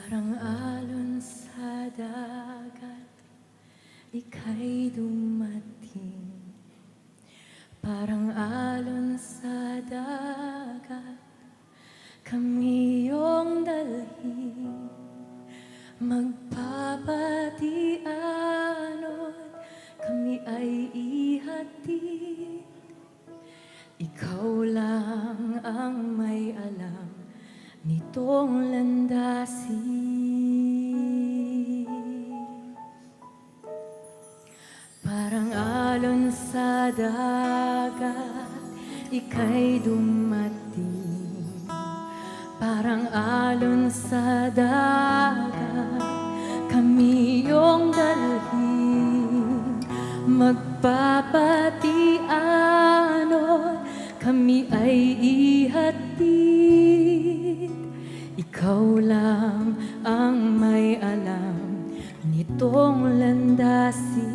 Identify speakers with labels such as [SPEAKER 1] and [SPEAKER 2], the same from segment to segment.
[SPEAKER 1] Parang alon sa dagat, ika'y dumating. Parang alon sa dagat, kami iyong dalhin. Magpapatianod, kami ay ihatid. Ikaw lang ang may alam nitong landasin. Parang alon sa dagat, ika'y dumating. Parang alon sa dagat, kami iyong dalhin. Magpapatianod, kami ay ihatid. Ikaw lang ang may alam nitong landasin.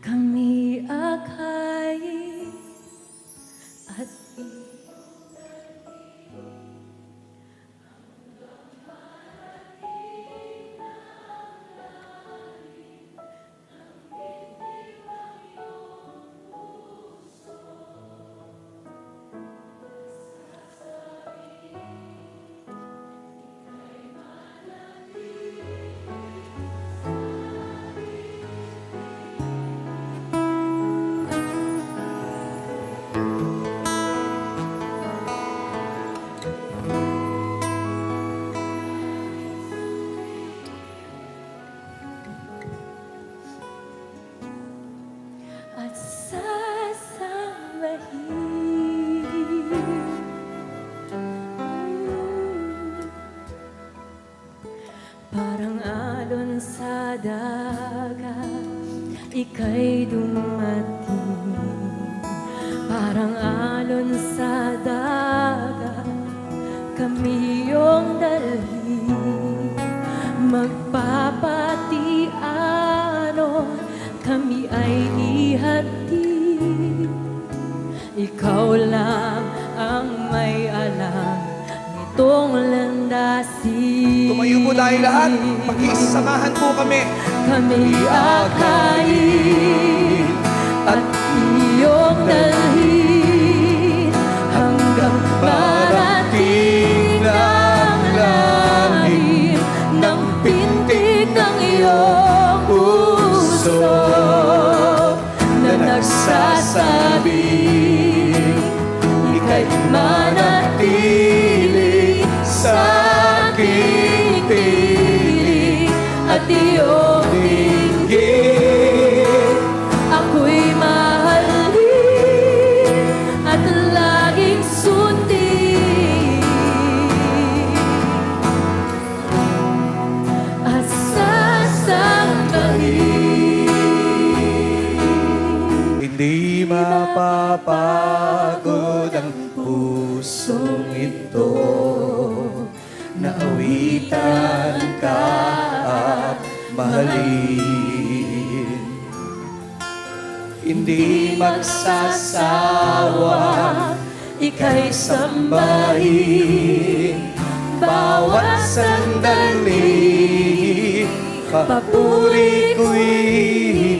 [SPEAKER 1] Kami akayin at parang alon sa dagat, ika'y dumating. Parang alon sa dagat, kami iyong dalhin. Magpapatianod, kami ay ihatid. Ikaw lang ang may alam nitong landasin.
[SPEAKER 2] Tumayo po tayo lahat. Magkisamahan po kami.
[SPEAKER 1] Kami akayin at iyong dalhin hanggang marating ng langit ng pintig ng iyong puso na nagsasabing ika'y manatili sa aking piling at iyong dinggin. Ako'y mahalin at laging sundin at sasambahin.
[SPEAKER 2] Hindi mapapagod ang pusong ito na awitan ka at mahalin. Hindi magsasawa, ika'y sambahin. Bawat sandali, papuri ko'y